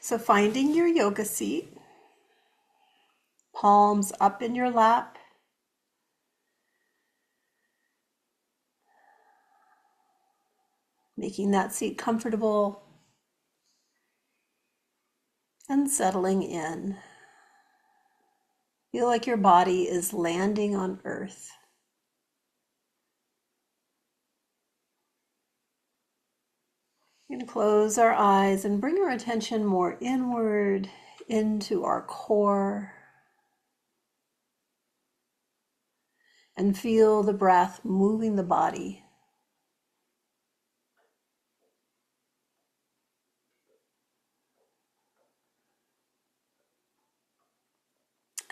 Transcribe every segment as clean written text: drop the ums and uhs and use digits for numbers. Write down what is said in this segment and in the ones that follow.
So finding your yoga seat, palms up in your lap, making that seat comfortable and settling in. Feel like your body is landing on earth. We're going to close our eyes and bring our attention more inward into our core and feel the breath moving the body.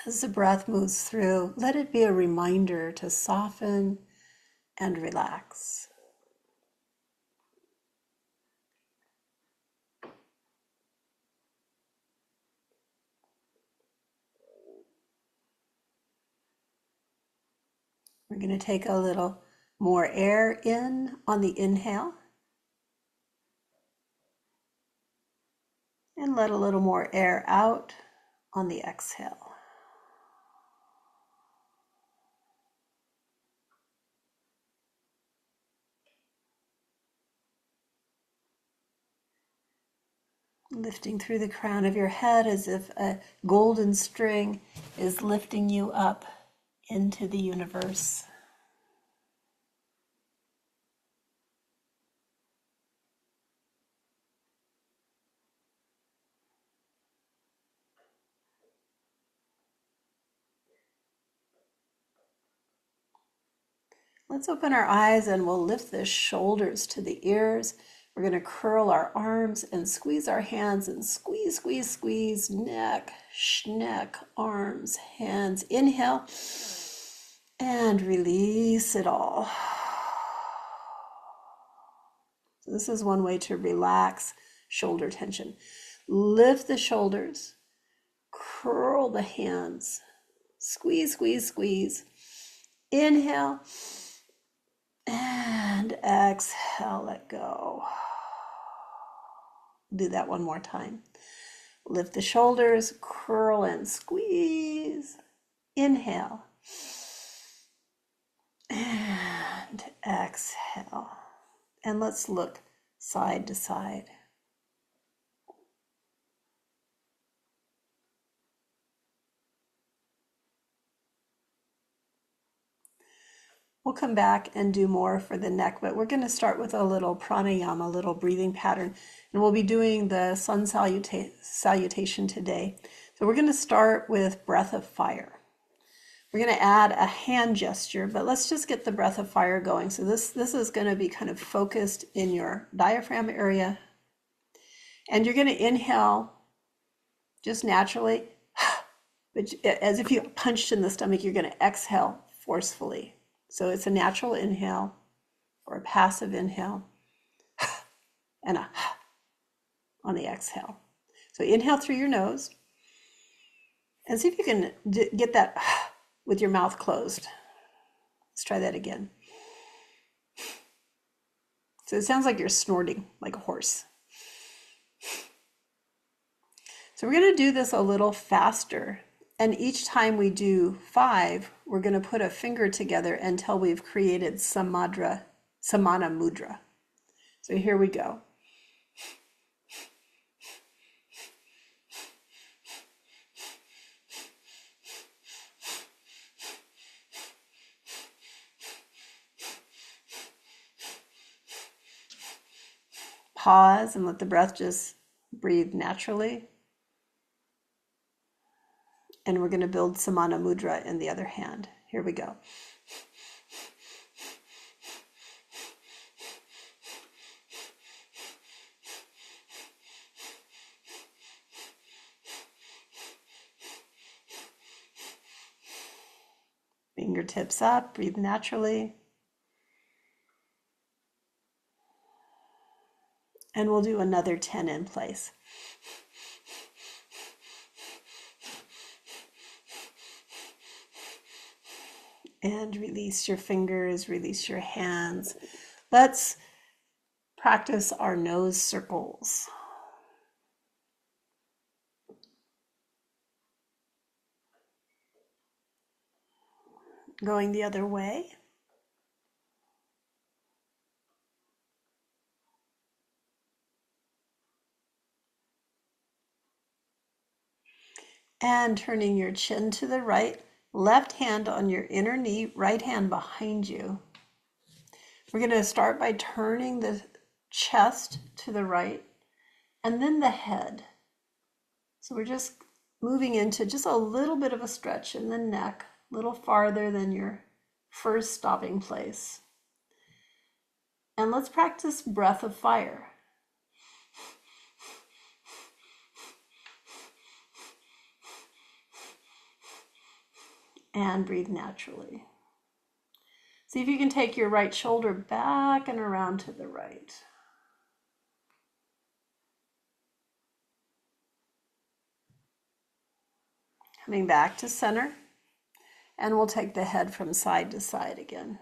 As the breath moves through, let it be a reminder to soften and relax. We're going to take a little more air in on the inhale and let a little more air out on the exhale. Lifting through the crown of your head as if a golden string is lifting you up into the universe. Let's open our eyes and we'll lift the shoulders to the ears. We're going to curl our arms and squeeze our hands and squeeze, squeeze, squeeze, neck, schneck, arms, hands. Inhale and release it all. So this is one way to relax shoulder tension. Lift the shoulders, curl the hands, squeeze, squeeze, squeeze. Inhale and exhale, let go. Do that one more time. Lift the shoulders, curl and squeeze. Inhale and exhale. And let's look side to side. We'll come back and do more for the neck, but we're going to start with a little pranayama, a little breathing pattern, and we'll be doing the sun salutation today. So we're going to start with breath of fire. We're going to add a hand gesture, but let's just get the breath of fire going. So this is going to be kind of focused in your diaphragm area, and you're going to inhale just naturally, but as if you punched in the stomach. You're going to exhale forcefully. So it's a natural inhale or a passive inhale and a on the exhale. So inhale through your nose and see if you can get that with your mouth closed. Let's try that again. So it sounds like you're snorting like a horse. So we're going to do this a little faster. And each time we do 5, we're going to put a finger together until we've created Samana Mudra. So here we go. Pause and let the breath just breathe naturally. And we're going to build Samana Mudra in the other hand. Here we go. Fingertips up, breathe naturally. And we'll do another 10 in place. And release your fingers, release your hands. Let's practice our nose circles. Going the other way. And turning your chin to the right, left hand on your inner knee, right hand behind you. We're going to start by turning the chest to the right and then the head. So we're just moving into just a little bit of a stretch in the neck, a little farther than your first stopping place. And let's practice breath of fire. And breathe naturally. See if you can take your right shoulder back and around to the right. Coming back to center, and we'll take the head from side to side again.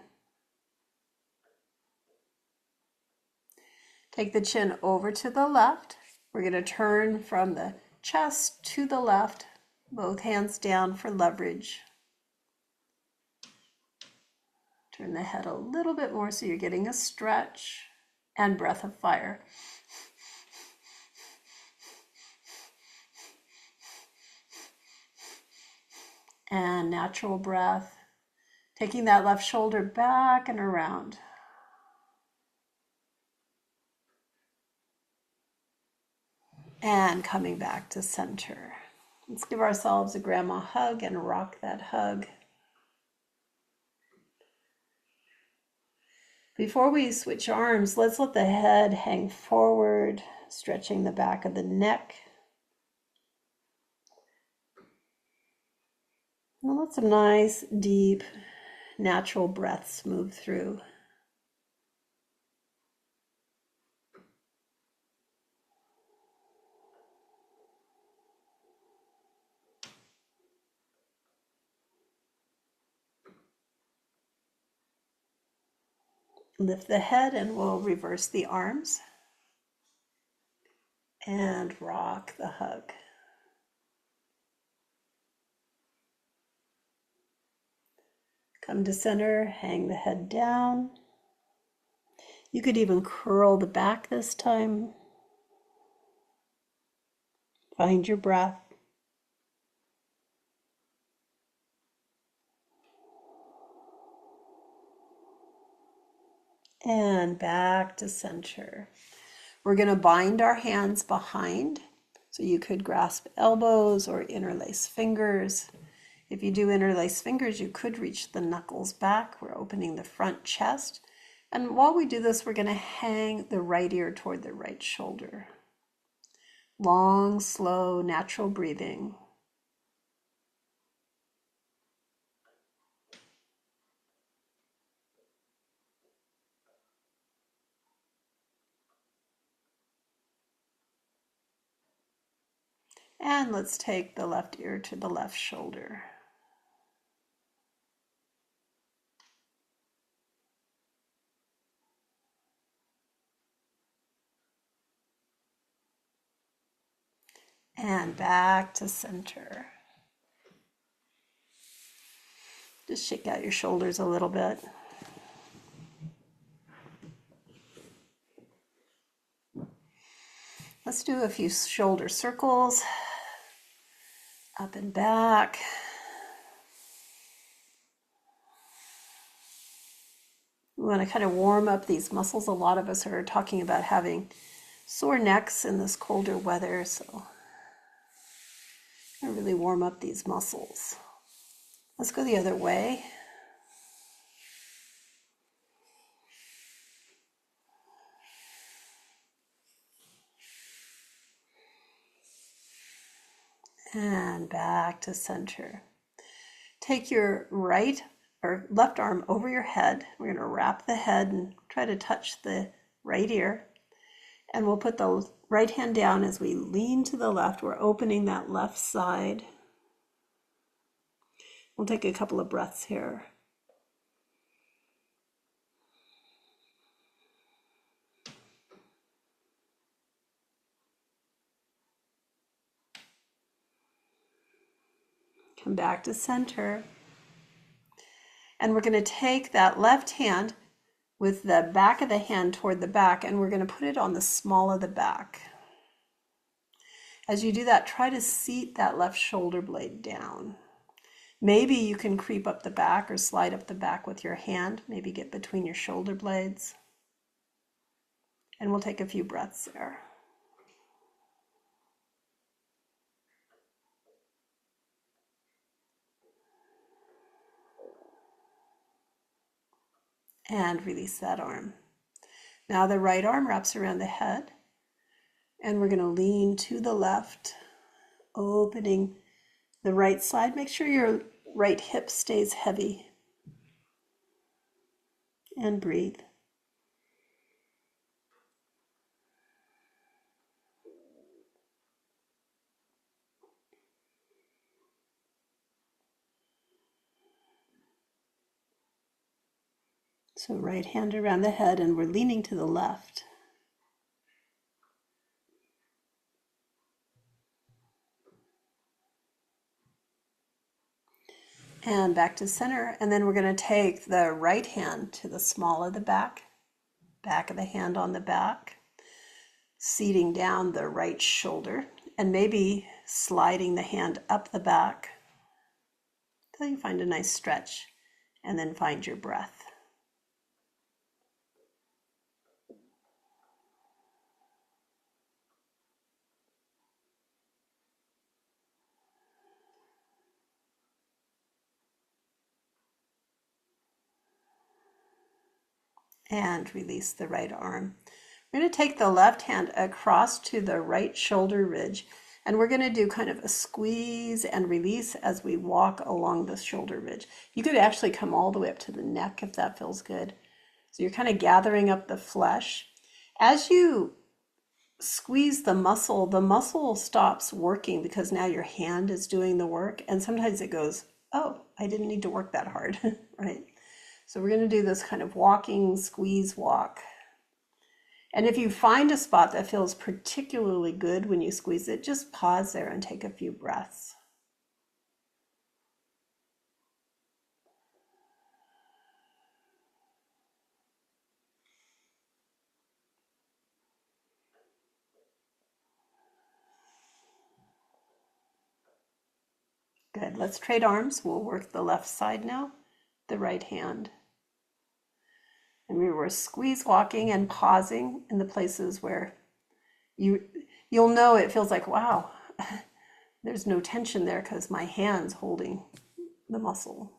Take the chin over to the left. We're going to turn from the chest to the left, both hands down for leverage. Turn the head a little bit more so you're getting a stretch, and breath of fire. And natural breath, taking that left shoulder back and around. And coming back to center. Let's give ourselves a grandma hug and rock that hug. Before we switch arms, let's let the head hang forward, stretching the back of the neck. And let some nice, deep, natural breaths move through. Lift the head and we'll reverse the arms. And rock the hug. Come to center, hang the head down. You could even curl the back this time. Find your breath. And back to center. We're going to bind our hands behind. So you could grasp elbows or interlace fingers. If you do interlace fingers, you could reach the knuckles back. We're opening the front chest. And while we do this, we're going to hang the right ear toward the right shoulder. Long, slow, natural breathing. And let's take the left ear to the left shoulder. And back to center. Just shake out your shoulders a little bit. Let's do a few shoulder circles. Up and back. We want to kind of warm up these muscles. A lot of us are talking about having sore necks in this colder weather, so I really warm up these muscles. Let's go the other way. And back to center. Take your right or left arm over your head. We're going to wrap the head and try to touch the right ear. And we'll put the right hand down as we lean to the left. We're opening that left side. We'll take a couple of breaths here. Come back to center. And we're going to take that left hand with the back of the hand toward the back, and we're going to put it on the small of the back. As you do that, try to seat that left shoulder blade down. Maybe you can creep up the back or slide up the back with your hand, maybe get between your shoulder blades. And we'll take a few breaths there. And release that arm. Now the right arm wraps around the head, and we're going to lean to the left, opening the right side. Make sure your right hip stays heavy. And breathe. So right hand around the head, and we're leaning to the left. And back to center, and then we're going to take the right hand to the small of the back of the hand on the back, seating down the right shoulder, and maybe sliding the hand up the back till you find a nice stretch, and then find your breath. And release the right arm. We're going to take the left hand across to the right shoulder ridge, and we're going to do kind of a squeeze and release as we walk along the shoulder ridge. You could actually come all the way up to the neck if that feels good. So you're kind of gathering up the flesh. As you squeeze the muscle stops working because now your hand is doing the work, and sometimes it goes, oh, I didn't need to work that hard, right? So we're going to do this kind of walking squeeze walk. And if you find a spot that feels particularly good when you squeeze it, just pause there and take a few breaths. Good. Let's trade arms. We'll work the left side now, the right hand. And we were squeeze walking and pausing in the places where you'll know it feels like, wow, there's no tension there because my hand's holding the muscle.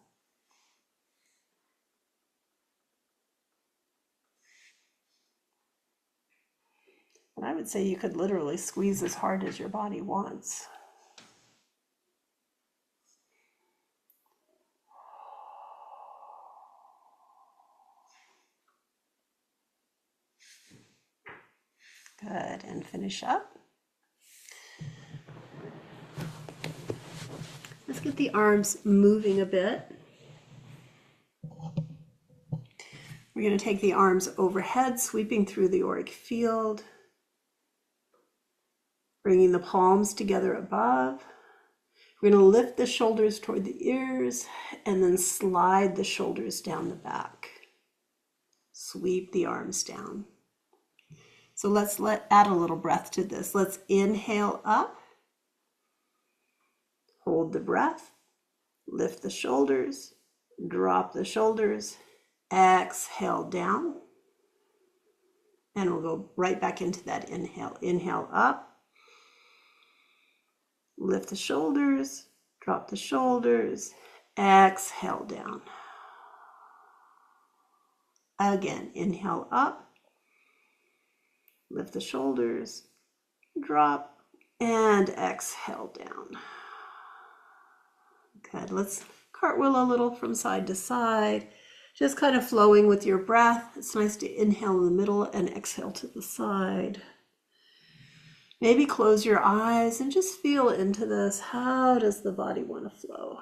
And I would say you could literally squeeze as hard as your body wants. Good, and finish up. Let's get the arms moving a bit. We're going to take the arms overhead, sweeping through the auric field, bringing the palms together above. We're going to lift the shoulders toward the ears and then slide the shoulders down the back. Sweep the arms down. So let's add a little breath to this. Let's inhale up, hold the breath, lift the shoulders, drop the shoulders, exhale down, and we'll go right back into that inhale. Inhale up, lift the shoulders, drop the shoulders, exhale down. Again, inhale up, lift the shoulders, drop, and exhale down. Good. Let's cartwheel a little from side to side, just kind of flowing with your breath. It's nice to inhale in the middle and exhale to the side. Maybe close your eyes and just feel into this. How does the body want to flow?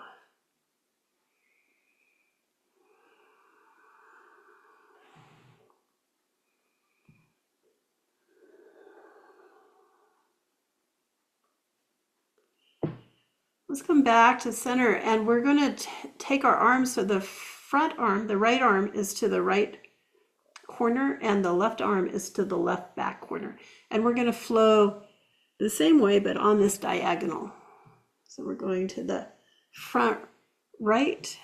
Let's come back to center, and we're going to take our arms to the front arm, the right arm is to the right corner and the left arm is to the left back corner. And we're going to flow the same way, but on this diagonal. So we're going to the front right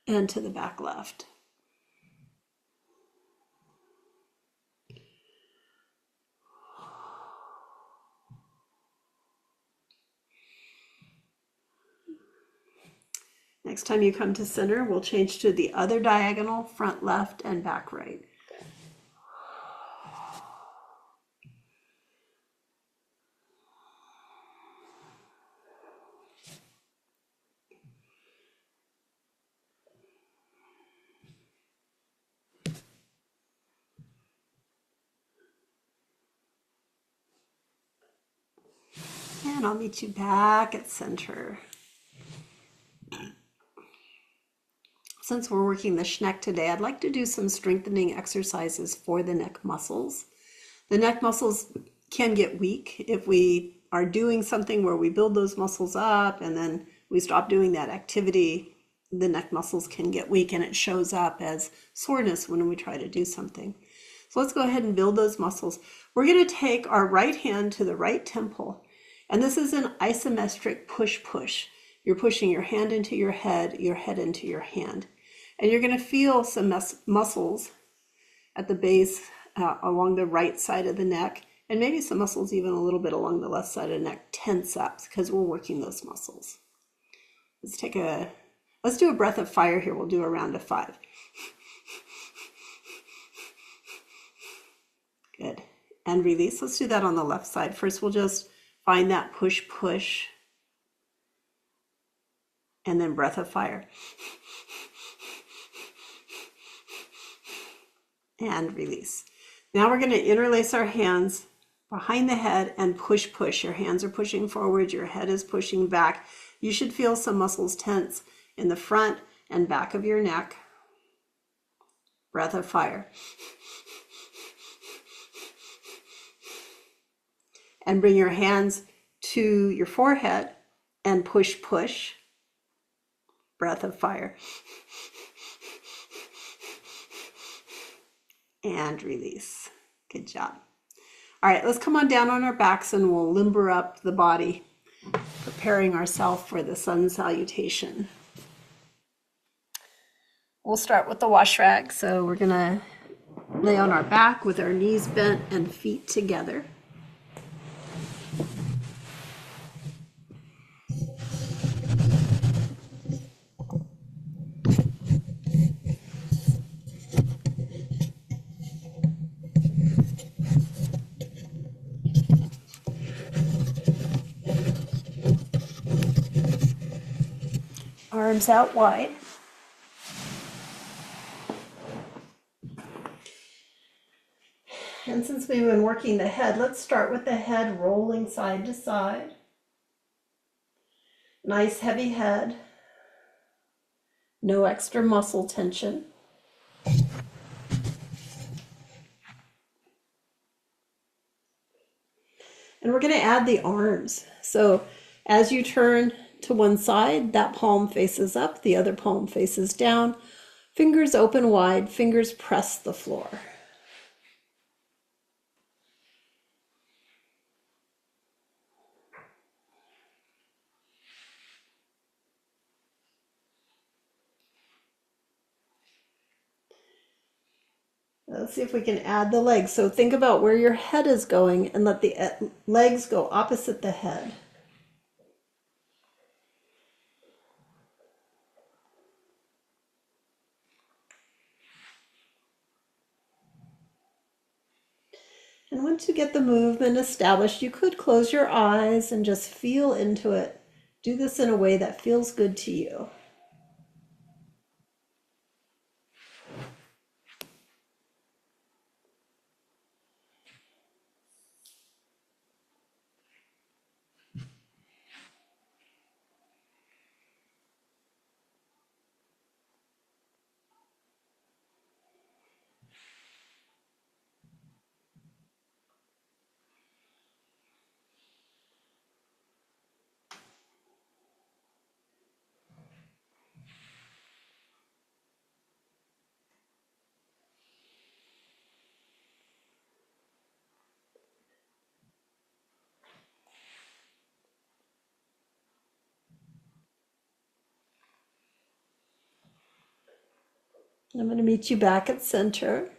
and to the back left. Next time you come to center, we'll change to the other diagonal, front left and back right. And I'll meet you back at center. Since we're working the Sneck today, I'd like to do some strengthening exercises for the neck muscles. The neck muscles can get weak if we are doing something where we build those muscles up and then we stop doing that activity. The neck muscles can get weak and it shows up as soreness when we try to do something. So let's go ahead and build those muscles. We're going to take our right hand to the right temple, and this is an isometric push-push. You're pushing your hand into your head into your hand. And you're going to feel some muscles at the base along the right side of the neck, and maybe some muscles even a little bit along the left side of the neck tense up because we're working those muscles. Let's do a breath of fire here. We'll do a round of 5. Good. And release. Let's do that on the left side. First, we'll just find that push, and then breath of fire. And release. Now we're going to interlace our hands behind the head and push. Your hands are pushing forward, your head is pushing back. You should feel some muscles tense in the front and back of your neck. Breath of fire. And bring your hands to your forehead and push. Breath of fire. And release. Good job. All right, let's come on down on our backs and we'll limber up the body, preparing ourselves for the sun salutation. We'll start with the wash rag. So we're gonna lay on our back with our knees bent and feet together. Arms out wide. And since we've been working the head, let's start with the head rolling side to side. Nice heavy head. No extra muscle tension. And we're going to add the arms. So as you turn to one side, that palm faces up, the other palm faces down. Fingers open wide, fingers press the floor. Let's see if we can add the legs. So think about where your head is going and let the legs go opposite the head. And once you get the movement established, you could close your eyes and just feel into it. Do this in a way that feels good to you. I'm going to meet you back at center.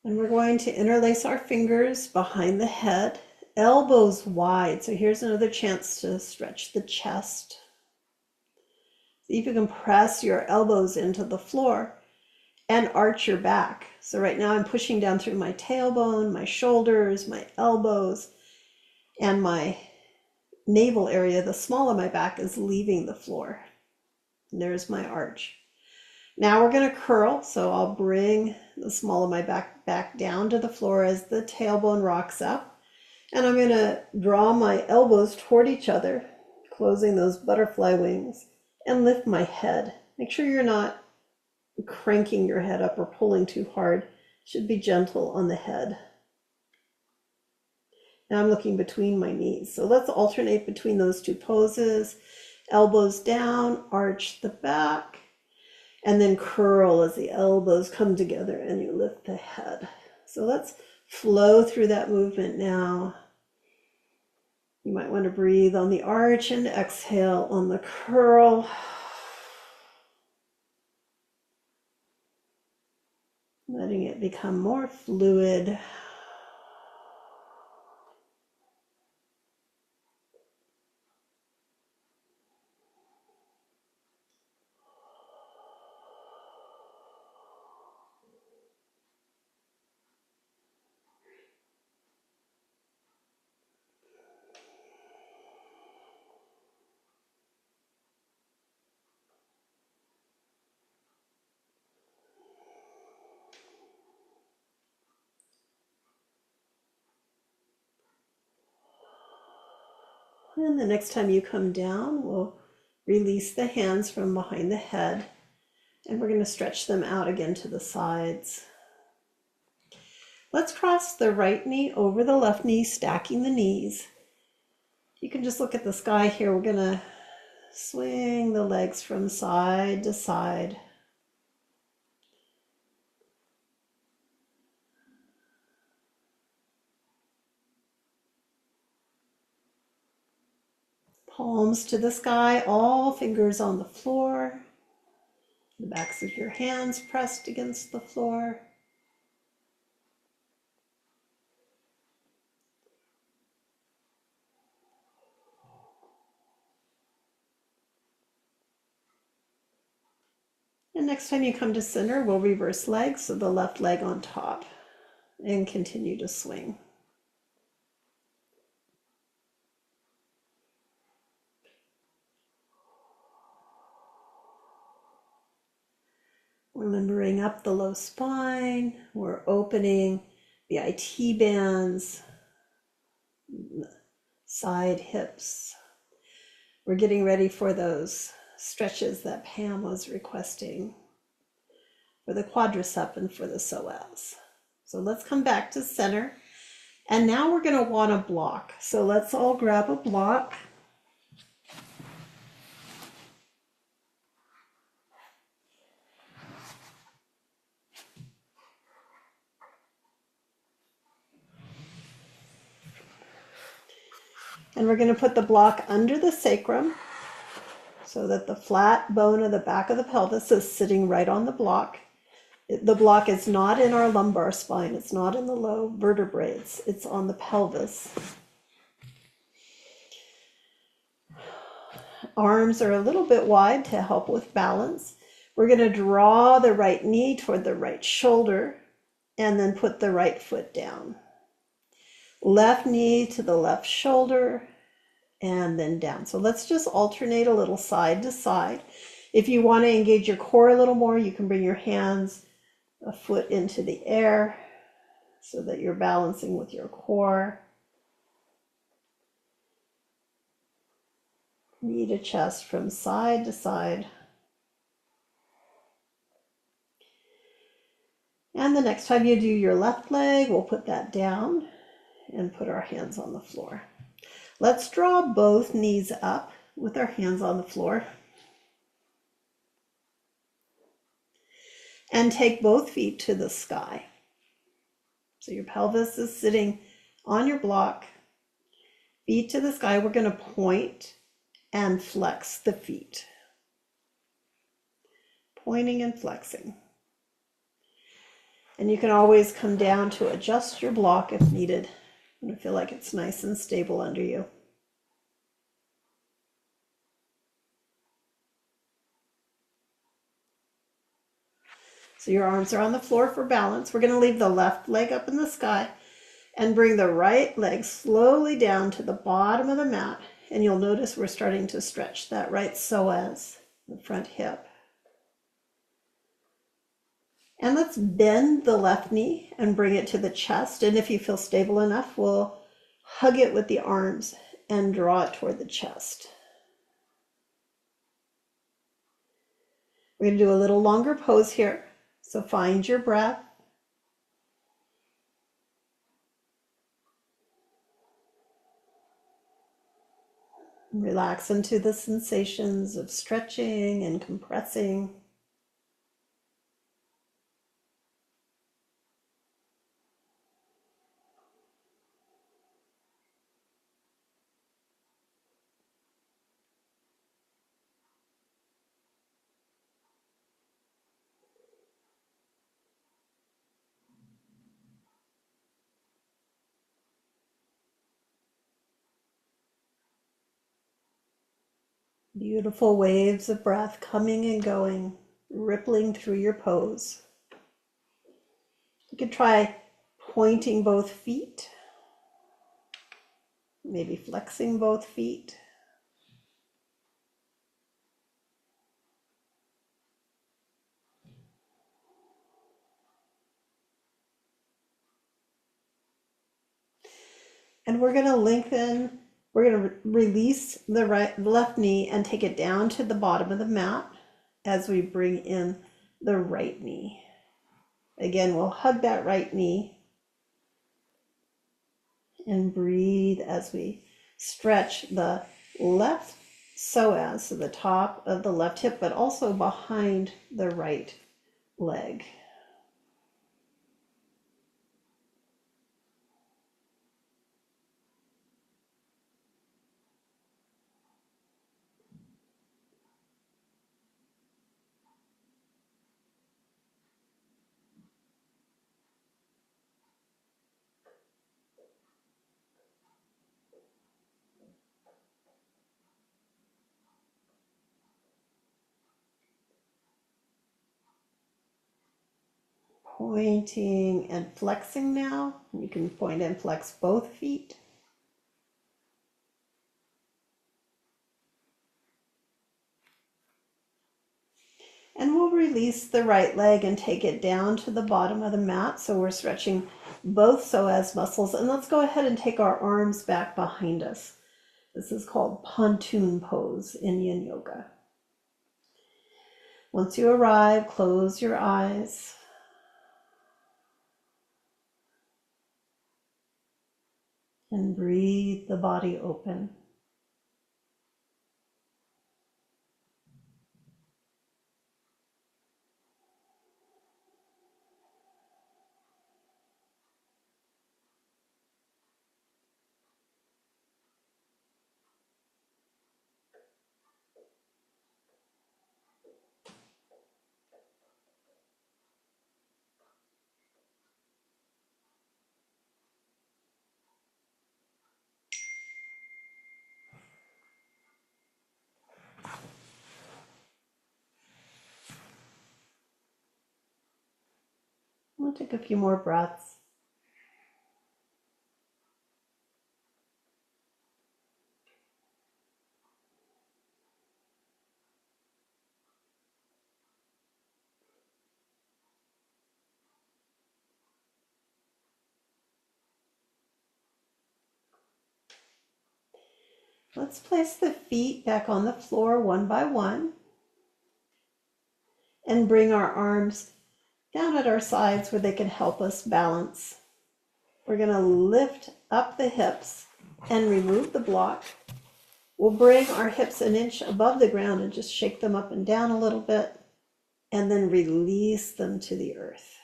And we're going to interlace our fingers behind the head, elbows wide. So here's another chance to stretch the chest. See if you can press your elbows into the floor and arch your back. So right now I'm pushing down through my tailbone, my shoulders, my elbows, and my navel area. The small of my back is leaving the floor. And there's my arch. Now we're going to curl. So I'll bring the small of my back down to the floor as the tailbone rocks up. And I'm going to draw my elbows toward each other, closing those butterfly wings, and lift my head. Make sure you're not cranking your head up or pulling too hard. Should be gentle on the head. Now I'm looking between my knees. So let's alternate between those two poses. Elbows down, arch the back, and then curl as the elbows come together and you lift the head. So let's flow through that movement now. You might want to breathe on the arch and exhale on the curl. Letting it become more fluid. And the next time you come down, we'll release the hands from behind the head, and we're going to stretch them out again to the sides. Let's cross the right knee over the left knee, stacking the knees. You can just look at the sky here. We're going to swing the legs from side to side. Palms to the sky, all fingers on the floor. The backs of your hands pressed against the floor. And next time you come to center, we'll reverse legs, so the left leg on top, and continue to swing. We're limbering up the low spine. We're opening the IT bands, side hips. We're getting ready for those stretches that Pam was requesting for the quadricep and for the psoas. So let's come back to center. And now we're going to want a block. So let's all grab a block. And we're going to put the block under the sacrum so that the flat bone of the back of the pelvis is sitting right on the block. The block is not in our lumbar spine. It's not in the low vertebrae. It's on the pelvis. Arms are a little bit wide to help with balance. We're going to draw the right knee toward the right shoulder and then put the right foot down. Left knee to the left shoulder and then down. So let's just alternate a little side to side. If you want to engage your core a little more, you can bring your hands a foot into the air so that you're balancing with your core. Knee to chest from side to side. And the next time you do your left leg, we'll put that down and put our hands on the floor. Let's draw both knees up with our hands on the floor. And take both feet to the sky. So your pelvis is sitting on your block, feet to the sky. We're going to point and flex the feet. pointing and flexing. And you can always come down to adjust your block if needed. And feel like it's nice and stable under you. So your arms are on the floor for balance. We're going to leave the left leg up in the sky and bring the right leg slowly down to the bottom of the mat. And you'll notice we're starting to stretch that right psoas, the front hip. And let's bend the left knee and bring it to the chest. And if you feel stable enough, we'll hug it with the arms and draw it toward the chest. We're going to do a little longer pose here. So find your breath. Relax into the sensations of stretching and compressing. Beautiful waves of breath coming and going, rippling through your pose. You could try pointing both feet, maybe flexing both feet. And we're going to lengthen. We're going to release the left knee and take it down to the bottom of the mat as we bring in the right knee. Again, we'll hug that right knee and breathe as we stretch the left psoas, so the top of the left hip, but also behind the right leg. Pointing and flexing now. You can point and flex both feet. And we'll release the right leg and take it down to the bottom of the mat. So we're stretching both psoas muscles. And let's go ahead and take our arms back behind us. This is called pontoon pose in Yin Yoga. Once you arrive, close your eyes. And breathe the body open. We'll take a few more breaths. Let's place the feet back on the floor one by one and bring our arms down at our sides where they can help us balance. We're going to lift up the hips and remove the block. We'll bring our hips an inch above the ground and just shake them up and down a little bit and then release them to the earth.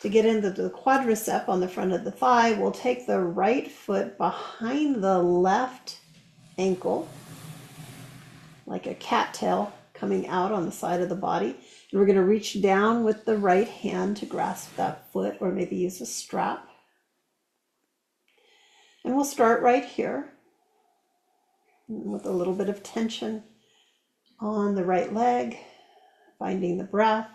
To get into the quadricep on the front of the thigh, we'll take the right foot behind the left ankle like a cattail coming out on the side of the body. And we're going to reach down with the right hand to grasp that foot, or maybe use a strap. And we'll start right here with a little bit of tension on the right leg, finding the breath.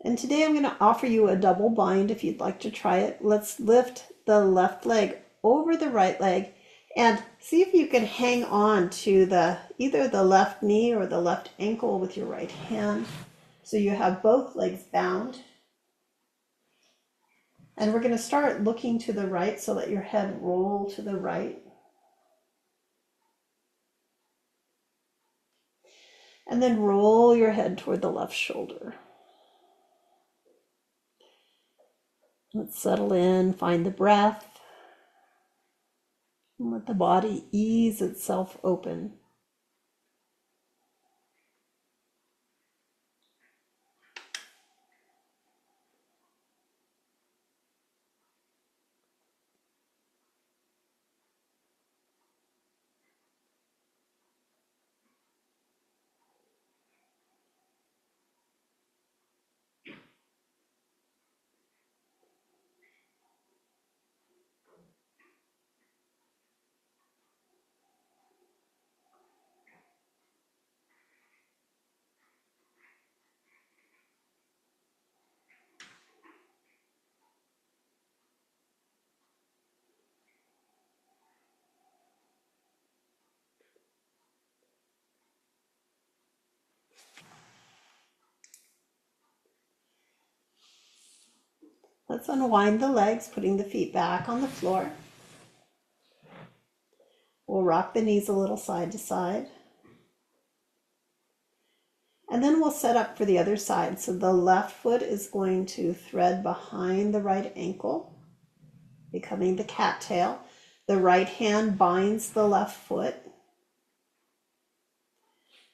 And today I'm going to offer you a double bind if you'd like to try it. Let's lift the left leg over the right leg and see if you can hang on to either the left knee or the left ankle with your right hand. So you have both legs bound. And we're going to start looking to the right, so let your head roll to the right. And then roll your head toward the left shoulder. Let's settle in, find the breath, and let the body ease itself open. Let's unwind the legs, putting the feet back on the floor. We'll rock the knees a little side to side. And then we'll set up for the other side. So the left foot is going to thread behind the right ankle, becoming the cattail. The right hand binds the left foot.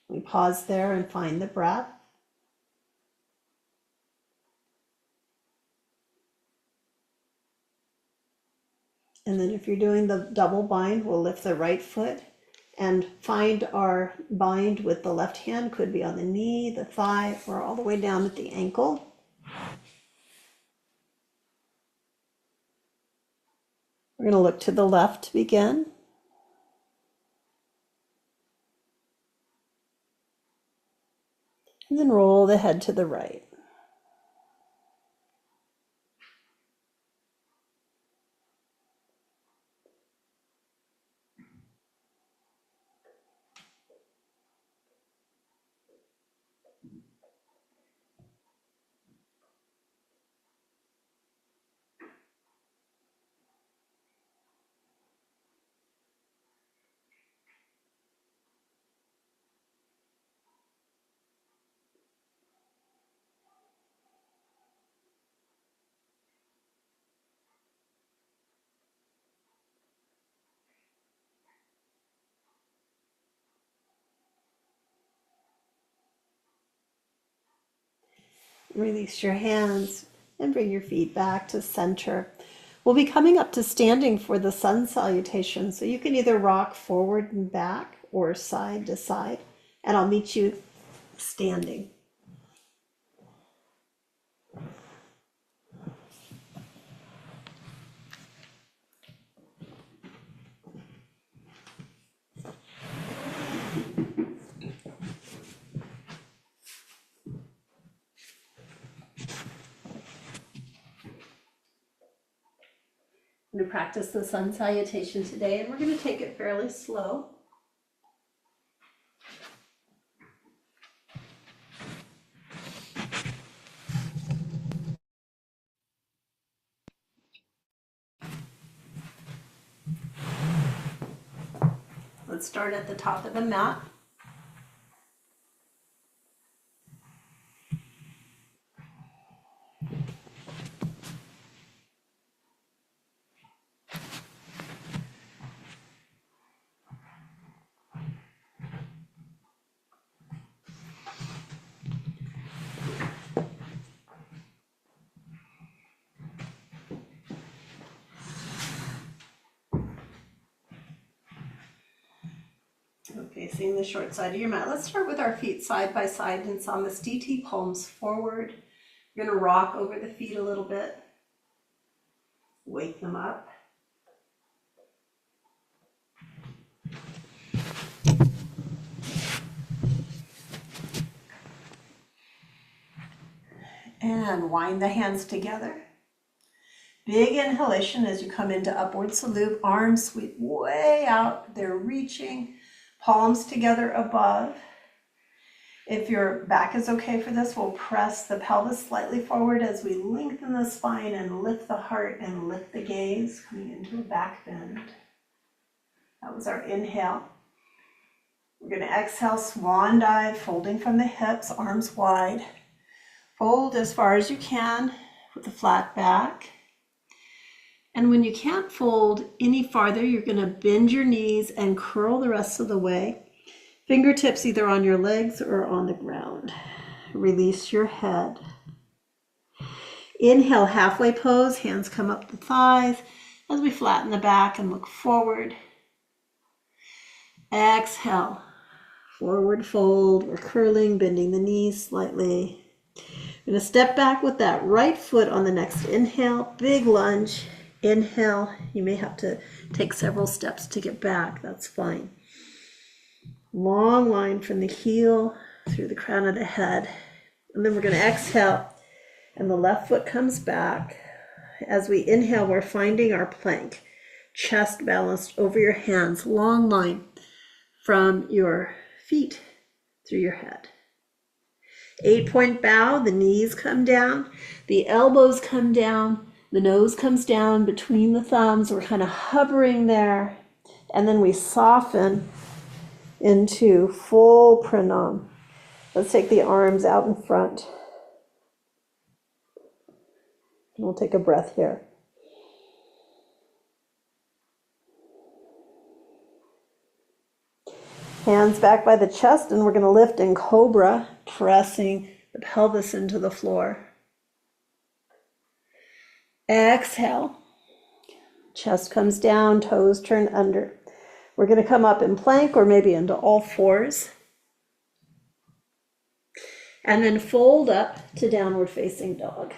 We pause there and find the breath. And then if you're doing the double bind, we'll lift the right foot and find our bind with the left hand. Could be on the knee, the thigh, or all the way down at the ankle. We're going to look to the left to begin. And then roll the head to the right. Release your hands and bring your feet back to center. We'll be coming up to standing for the sun salutation. So you can either rock forward and back or side to side, and I'll meet you standing. I'm going to practice the sun salutation today, and we're going to take it fairly slow. Let's start at the top of the mat. So facing the short side of your mat. Let's start with our feet side by side in Samasthiti, palms forward. We're going to rock over the feet a little bit. Wake them up. And wind the hands together. Big inhalation as you come into upward salute. Arms sweep way out. They're reaching. Palms together above. If your back is okay for this, we'll press the pelvis slightly forward as we lengthen the spine and lift the heart and lift the gaze, coming into a back bend. That was our inhale. We're going to exhale, swan dive, folding from the hips, arms wide. Fold as far as you can with a flat back. And when you can't fold any farther, you're going to bend your knees and curl the rest of the way. Fingertips either on your legs or on the ground. Release your head. Inhale, halfway pose, hands come up the thighs as we flatten the back and look forward. Exhale, forward fold. We're curling, bending the knees slightly. We're going to step back with that right foot on the next inhale. Big lunge. Inhale. You may have to take several steps to get back. That's fine. Long line from the heel through the crown of the head. And then we're going to exhale. And the left foot comes back. As we inhale, we're finding our plank. Chest balanced over your hands. Long line from your feet through your head. 8-point bow. The knees come down. The elbows come down. The nose comes down between the thumbs. We're kind of hovering there. And then we soften into full pranam. Let's take the arms out in front. And we'll take a breath here. Hands back by the chest, and we're going to lift in cobra, pressing the pelvis into the floor. Exhale. Chest comes down, toes turn under. We're going to come up in plank or maybe into all fours. And then fold up to downward facing dog.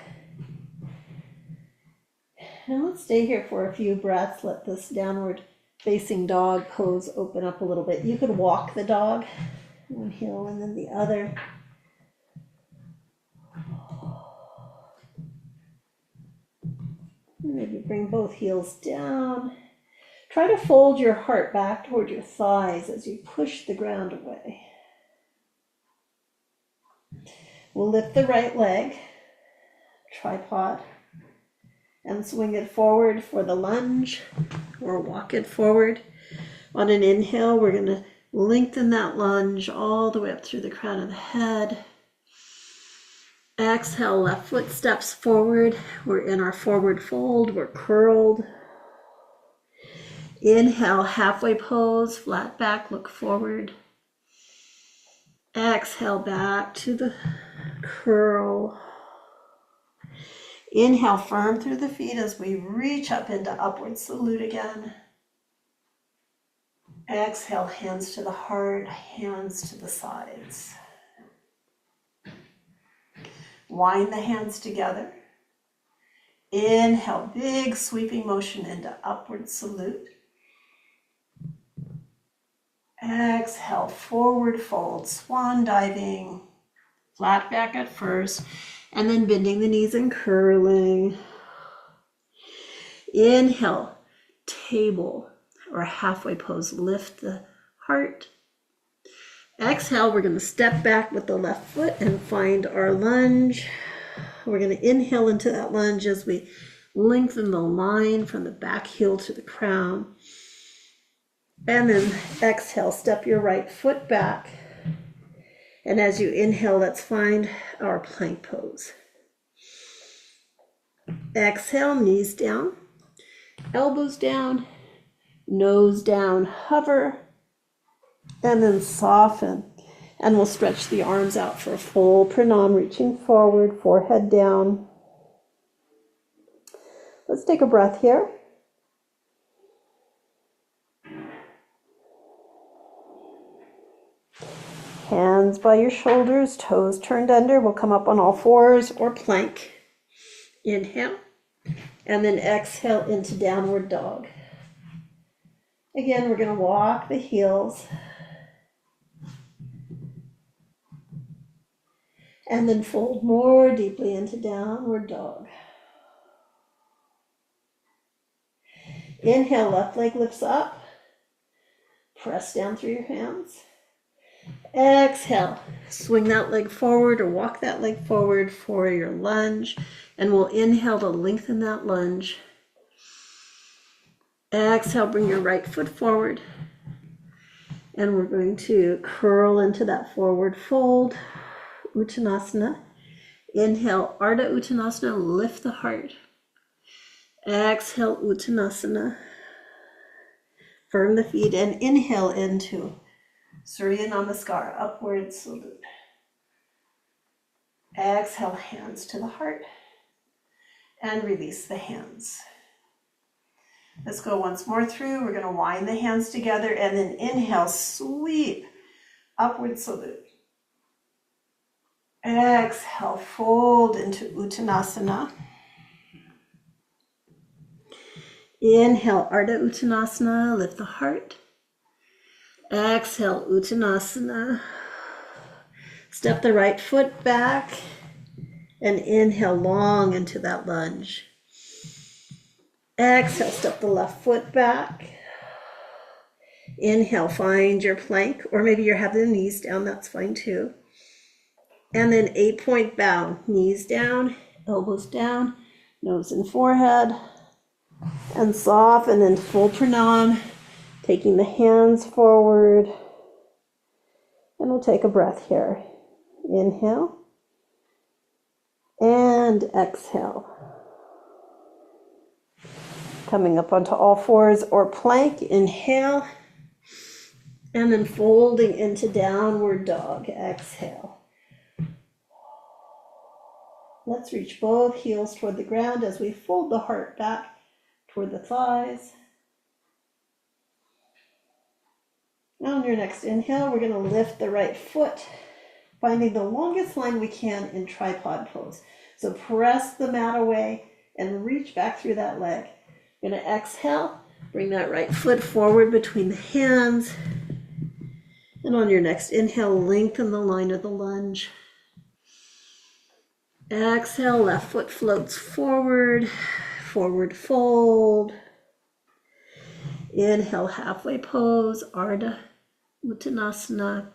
And let's stay here for a few breaths. Let this downward facing dog pose open up a little bit. You could walk the dog, one heel and then the other. Maybe bring both heels down. Try to fold your heart back toward your thighs as you push the ground away. We'll lift the right leg, tripod, and swing it forward for the lunge or walk it forward. On an inhale, we're going to lengthen that lunge all the way up through the crown of the head. Exhale, left foot steps forward. We're in our forward fold. We're curled. Inhale, halfway pose, flat back, look forward. Exhale, back to the curl. Inhale, firm through the feet as we reach up into upward salute again. Exhale, hands to the heart, hands to the sides. Wind the hands together. Inhale, big sweeping motion into upward salute. Exhale, forward fold, swan diving, flat back at first, and then bending the knees and curling. Inhale, table or halfway pose, lift the heart. Exhale, we're going to step back with the left foot and find our lunge. We're going to inhale into that lunge as we lengthen the line from the back heel to the crown. And then exhale, step your right foot back. And as you inhale, let's find our plank pose. Exhale, knees down, elbows down, nose down, hover, and then soften. And we'll stretch the arms out for a full pranam, reaching forward, forehead down. Let's take a breath here. Hands by your shoulders, toes turned under. We'll come up on all fours or plank. Inhale, and then exhale into downward dog. Again, we're going to walk the heels. And then fold more deeply into downward dog. Inhale, left leg lifts up. Press down through your hands. Exhale, swing that leg forward or walk that leg forward for your lunge. And we'll inhale to lengthen that lunge. Exhale, bring your right foot forward. And we're going to curl into that forward fold. Uttanasana. Inhale, Ardha Uttanasana, lift the heart. Exhale, Uttanasana. Firm the feet and inhale into Surya Namaskar, upward salute. Exhale, hands to the heart and release the hands. Let's go once more through. We're going to wind the hands together and then inhale, sweep, upward salute. Exhale, fold into Uttanasana. Inhale, Ardha Uttanasana, lift the heart. Exhale, Uttanasana. Step the right foot back and inhale long into that lunge. Exhale, step the left foot back. Inhale, find your plank, or maybe you're having the knees down, that's fine too. And then 8-point bow, knees down, elbows down, nose and forehead. And soften in full pranam, taking the hands forward. And we'll take a breath here. Inhale and exhale. Coming up onto all fours or plank, inhale. And then folding into downward dog, exhale. Let's reach both heels toward the ground as we fold the heart back toward the thighs. Now on your next inhale, we're going to lift the right foot, finding the longest line we can in tripod pose. So press the mat away and reach back through that leg. You're going to exhale, bring that right foot forward between the hands. And on your next inhale, lengthen the line of the lunge. Exhale, left foot floats forward, forward fold. Inhale, halfway pose, Ardha Uttanasana.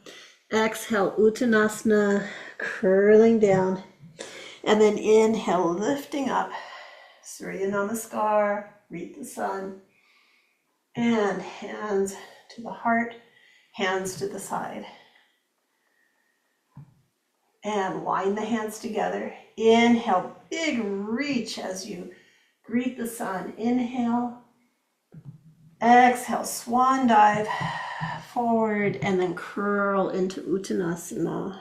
Exhale, Uttanasana, curling down. And then inhale, lifting up, Surya Namaskar, greet the sun. And hands to the heart, hands to the side. And wind the hands together. Inhale, big reach as you greet the sun. Inhale. Exhale, swan dive forward and then curl into Uttanasana.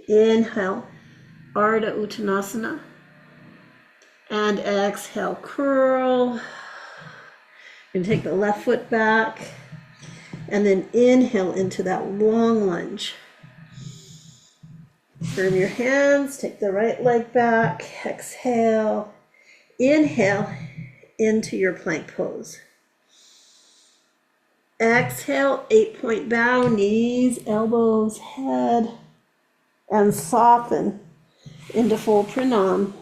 Inhale, Ardha Uttanasana. And exhale, curl. You can take the left foot back and then inhale into that long lunge. Firm your hands, take the right leg back, exhale, inhale into your plank pose. Exhale, 8-point bow, knees, elbows, head, and soften into full pranam.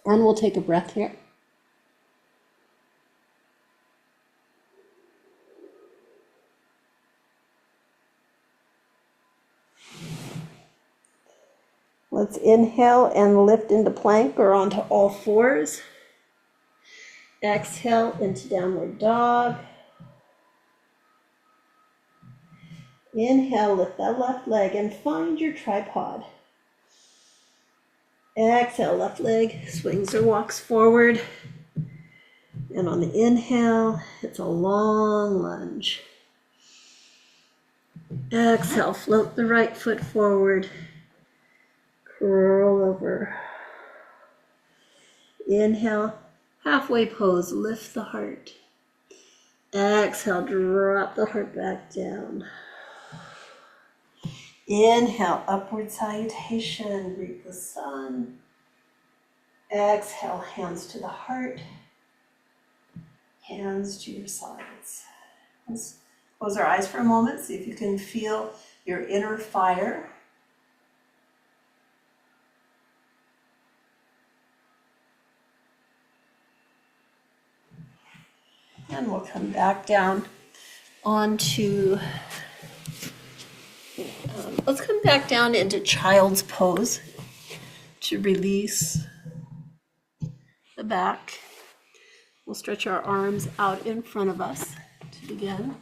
And we'll take a breath here. Let's inhale and lift into plank or onto all fours. Exhale into downward dog. Inhale, lift that left leg and find your tripod. Exhale, left leg swings or walks forward. And on the inhale, it's a long lunge. Exhale, float the right foot forward. Curl over. Inhale, halfway pose, lift the heart. Exhale. exhale, drop the heart back down. Inhale, upward salutation, greet the sun. Exhale, hands to the heart, hands to your sides. Let's close our eyes for a moment, see if you can feel your inner fire. And we'll come back down onto, let's come back down into child's pose to release the back. We'll stretch our arms out in front of us to begin.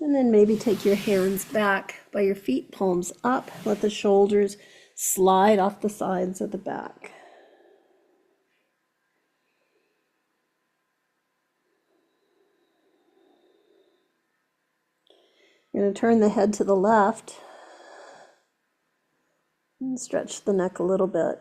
And then maybe take your hands back by your feet, palms up. Let the shoulders slide off the sides of the back. You're going to turn the head to the left and stretch the neck a little bit.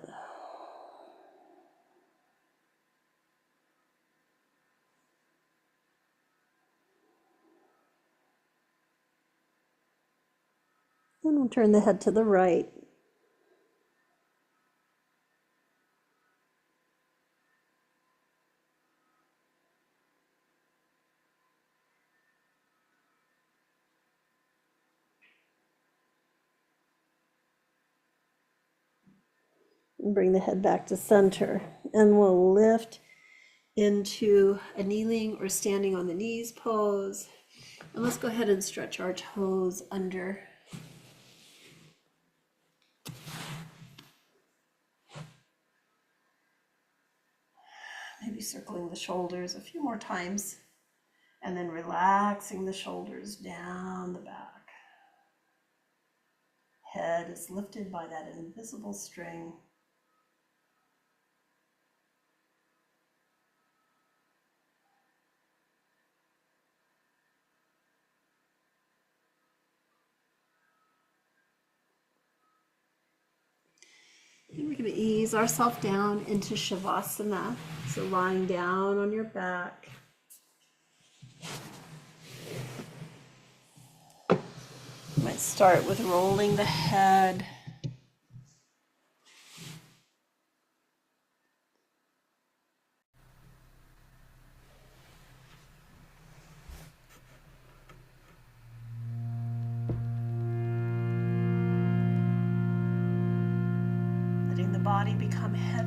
Then we'll turn the head to the right. And bring the head back to center. And we'll lift into a kneeling or standing on the knees pose. And let's go ahead and stretch our toes under. Maybe circling the shoulders a few more times. And then relaxing the shoulders down the back. Head is lifted by that invisible string. And we're going to ease ourselves down into Shavasana. So lying down on your back. You might start with rolling the head. Letting the body become heavy.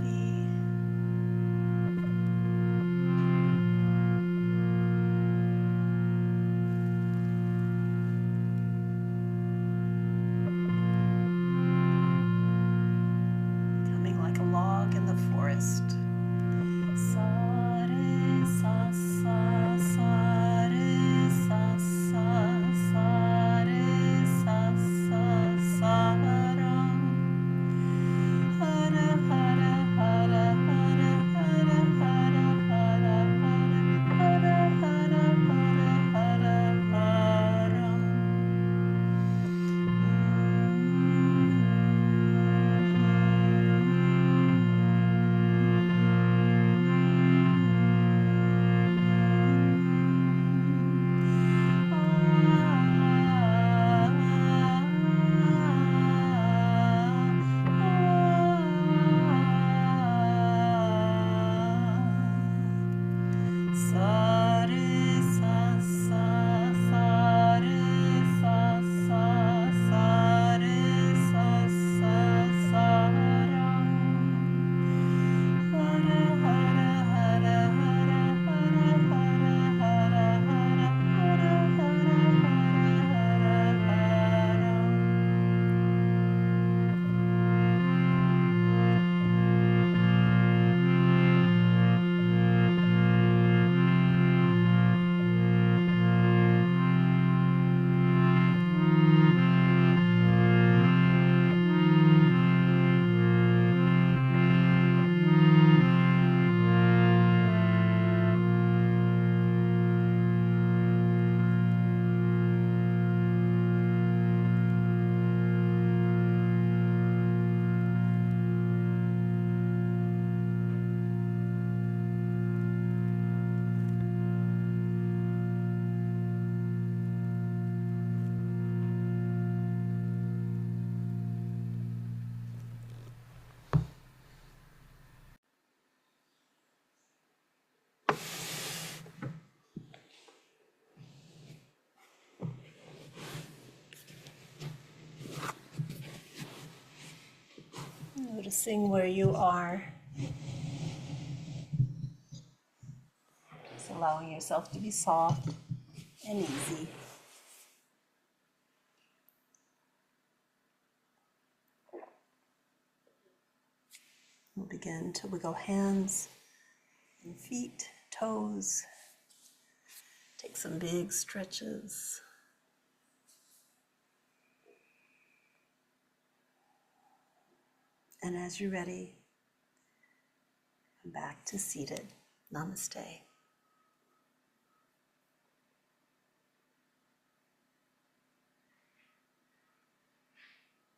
Hara Noticing where you are. Just allowing yourself to be soft and easy. We'll begin to wiggle hands and feet, toes. Take some big stretches. And as you're ready, come back to seated. Namaste.